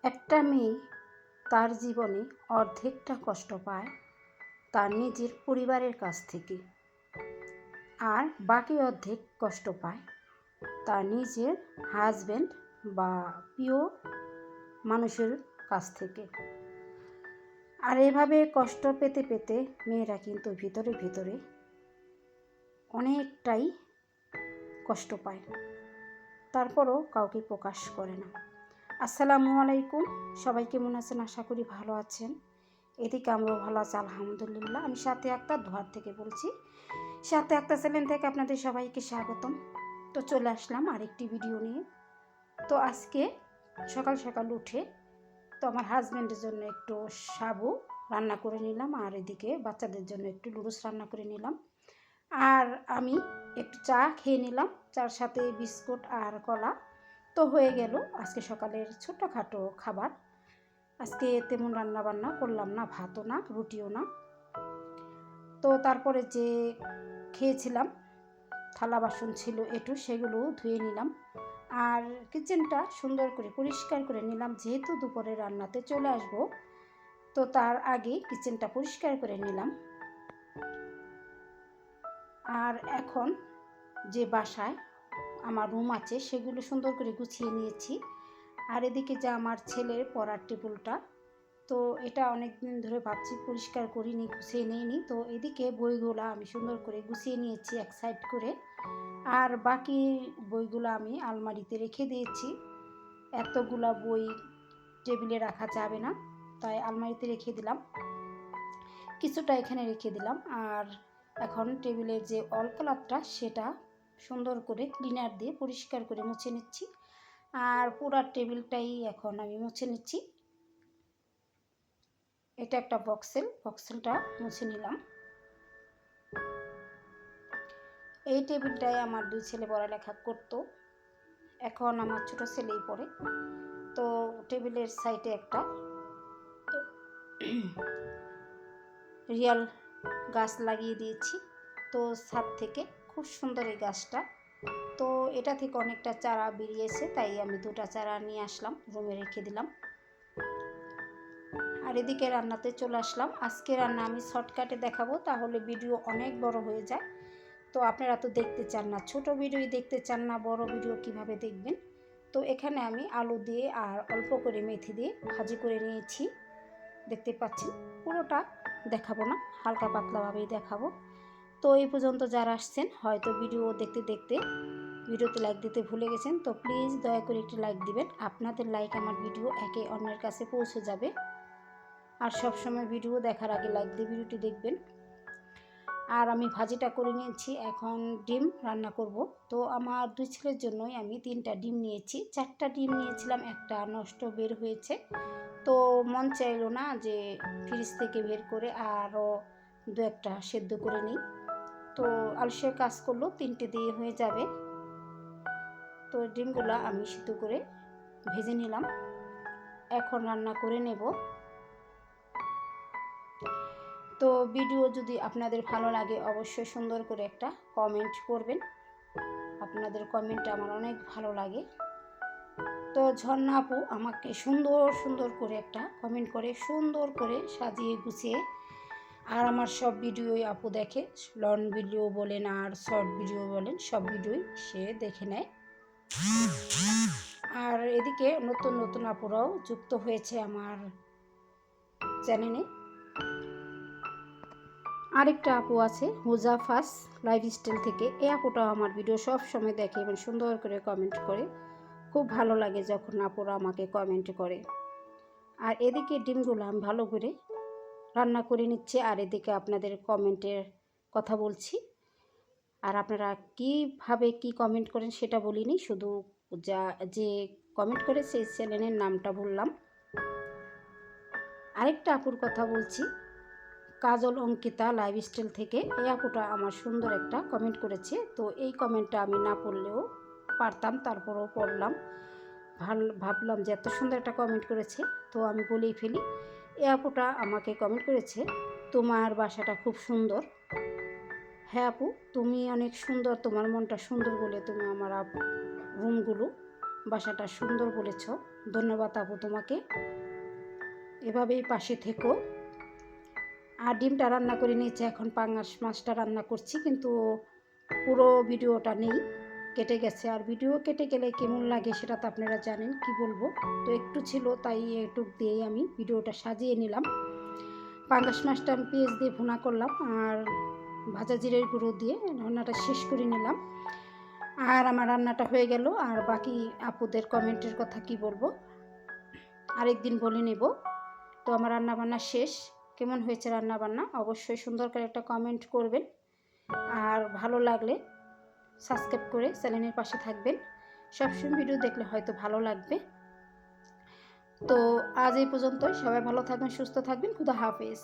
একটা মেয়ে তার জীবনে অর্ধেকটা কষ্ট পায় তার নিজের পরিবারের কাছ থেকে, আর বাকি অর্ধেক কষ্ট পায় তার নিজের হাজব্যান্ড বা প্রিয় মানুষের কাছ থেকে। আর এভাবে কষ্ট পেতে পেতে মেয়েরা কিন্তু ভিতরে ভিতরে অনেকটাই কষ্ট পায়, তারপরও কাউকে প্রকাশ করে না। আসসালামু আলাইকুম, সবাই কেমন আছেন? আশা করি ভালো আছেন। এদিকে আমরাও ভালো আছি আলহামদুলিল্লাহ। আমি সাথে আক্তার দোহার থেকে বলছি। সাথে আক্তার চ্যানেল থেকে আপনাদের সবাইকে স্বাগতম। তো চলে আসলাম আরেকটি ভিডিও নিয়ে। তো আজকে সকাল সকাল উঠে তো আমার হাজব্যান্ডের জন্য একটু সাবু রান্না করে নিলাম, আর এদিকে বাচ্চাদের জন্য একটু লুডুস রান্না করে নিলাম, আর আমি একটু চা খেয়ে নিলাম, চার সাথে বিস্কুট আর কলা। তো হয়ে গেল আজকে সকালের ছোটোখাটো খাবার। আজকে তেমন রান্না বান্না করলাম না, ভাতও না রুটিও না। তো তারপরে যে খেয়েছিলাম থালা বাসন ছিল একটু, সেগুলো ধুয়ে নিলাম, আর কিচেনটা সুন্দর করে পরিষ্কার করে নিলাম। যেহেতু দুপুরে রান্নাতে চলে আসব, তো তার আগে কিচেনটা পরিষ্কার করে নিলাম। আর এখন যে বাসায় আমার রুম আছে সেগুলো সুন্দর করে গুছিয়ে নিয়েছি। আর এদিকে যে আমার ছেলের পড়ার টেবিলটা, তো এটা অনেক দিন ধরে ভাবছি পরিষ্কার করিনি, গুছিয়ে নিইনি। তো এদিকে বইগুলো আমি সুন্দর করে গুছিয়ে নিয়েছি এক সাইড করে, আর বাকি বইগুলো আমি আলমারিতে রেখে দিয়েছি। এতগুলা বই টেবিলে রাখা যাবে না, তাই আলমারিতে রেখে দিলাম, কিছুটা এখানে রেখে দিলাম। আর এখন টেবিলের যে অল কালারটা সেটা সুন্দর করে ক্লিনার দিয়ে পরিষ্কার করে মুছে নিচ্ছি, আর পুরো টেবিলটাই এখন আমি মুছে নিচ্ছি। এটা একটা বক্সেলটা মুছে নিলাম। এই টেবিলটায় আমার দুই ছেলে পড়ালেখা করতো, এখন আমার ছোট ছেলেই পড়ে। তো টেবিলের সাইডে একটা রিয়াল গাছ লাগিয়ে দিয়েছি, তো ছাদ থেকে খুব সুন্দর এই গাছটা। তো এটা থেকে অনেকটা চারা বেরিয়েছে, তাই আমি দুটা চারা নিয়ে আসলাম, রুমে রেখে দিলাম। আর এদিকে রান্নাতে চলে আসলাম। আজকে রান্না আমি শর্টকাটে দেখাবো, তাহলে ভিডিও অনেক বড় হয়ে যায়। তো আপনারা তো দেখতে চান না, ছোট ভিডিও দেখতে চান না, বড় ভিডিও কিভাবে দেখবেন। তো এখানে আমি আলু দিয়ে আর অল্প করে মেথি দিয়ে ভাজি করে নিয়েছি, দেখতে পাচ্ছেন। পুরোটা দেখাবো না, হালকা পাতলাভাবেই দেখাবো। তো এই পর্যন্ত যারা আসছেন হয়তো ভিডিও দেখতে দেখতে ভিডিওতে লাইক দিতে ভুলে গেছেন, তো প্লিজ দয়া করে একটি লাইক দিবেন। আপনাদের লাইক আমার ভিডিও একে অন্যের কাছে পৌঁছে যাবে। আর সব সময় ভিডিও দেখার আগে লাইক দিয়ে ভিডিওটি দেখবেন। আর আমি ভাজিটা করে নিয়েছি, এখন ডিম রান্না করব। তো আমার দুই ছেলের জন্যই আমি 3টা ডিম নিয়েছি। 4টা ডিম নিয়েছিলাম, একটা নষ্ট বের হয়েছে, তো মন চাইলো না যে ফ্রিজ থেকে বের করে আরও 2-1টা সেদ্ধ করে নিই। তো আলসের কাজ করলো, 3টে দিয়ে হয়ে যাবে। তো ডিমগুলো আমি সিদ্ধ করে ভেজে নিলাম, এখন রান্না করে নেব। তো ভিডিও যদি আপনাদের ভালো লাগে অবশ্যই সুন্দর করে একটা কমেন্ট করবেন, আপনাদের কমেন্টটা আমার অনেক ভালো লাগে। তো ঝর্ণা আপু আমাকে সুন্দর সুন্দর করে একটা কমেন্ট করে, সুন্দর করে সাজিয়ে গুছিয়ে, আর আমার সব ভিডিওই আপু দেখে, লং ভিডিও বলেন আর শর্ট ভিডিও বলেন, সব ভিডিওই সে দেখে নেয়। আর এদিকে নতুন নতুন আপুরাও যুক্ত হয়েছে আমার চ্যানেলে। আরেকটা আপু আছে হুজাফাস লাইফস্টাইল থেকে, এই আপুটাও আমার ভিডিও সব সময় দেখে এবং সুন্দর করে কমেন্ট করে। খুব ভালো লাগে যখন আপুরা আমাকে কমেন্ট করে। আর এদিকে ডিমগুলো আমি ভালো করে রান্না করে নিচ্ছে, আর এদিকে আপনাদের কমেন্টের কথা বলছি। আর আপনারা কীভাবে কি কমেন্ট করেন সেটা বলিনি, শুধু যে কমেন্ট করে সেই চ্যানেলের নামটা বললাম। আরেকটা আপুর কথা বলছি, কাজল অঙ্কিতা লাইফস্টাইল থেকে। এই আপুটা আমার সুন্দর একটা কমেন্ট করেছে, তো এই কমেন্টটা আমি না পড়লেও পারতাম, তারপরেও পড়লাম। ভাবলাম যে এত সুন্দর একটা কমেন্ট করেছে, তো আমি বলেই ফেলি। এই আপুটা আমাকে কমেন্ট করেছে, তোমার বাসাটা খুব সুন্দর। হ্যাঁ আপু, তুমি অনেক সুন্দর, তোমার মনটা সুন্দর বলে তুমি আমার রুমগুলো বাসাটা সুন্দর বলেছ, ধন্যবাদ আপু তোমাকে। এভাবেই পাশে থেকো। আর ডিমটা রান্না করে নিয়েছি, এখন পাঙাশ মাছটা রান্না করছি, কিন্তু পুরো ভিডিওটা নেই, কেটে গেছে। আর ভিডিও কেটে গেলে কেমন লাগে সেটা তো আপনারা জানেন, কি বলবো। তো একটু ছিল, তাই এটুক দিয়েই আমি ভিডিওটা সাজিয়ে নিলাম। পাঙাশ মাছটা আমি পেঁয়াজ দিয়ে ভুনা করলাম আর ভাজা জিরের গুঁড়ো দিয়ে রান্নাটা শেষ করে নিলাম। আর আমার রান্নাটা হয়ে গেল। আর বাকি আপুদের কমেন্টের কথা কি বলবো, আরেকদিন বলে নেব। তো আমার রান্নাবান্না শেষ। কেমন হয়েছে রান্নাবান্না অবশ্যই সুন্দর করে একটা কমেন্ট করবেন। আর ভালো লাগলে সাবস্ক্রাইব করে চ্যানেলের পাশে থাকবেন। সবসময় ভিডিও দেখলে হয়তো ভালো লাগবে। তো আজ এই পর্যন্তই। সবাই ভালো থাকবেন, সুস্থ থাকবেন। খুদা হাফেজ।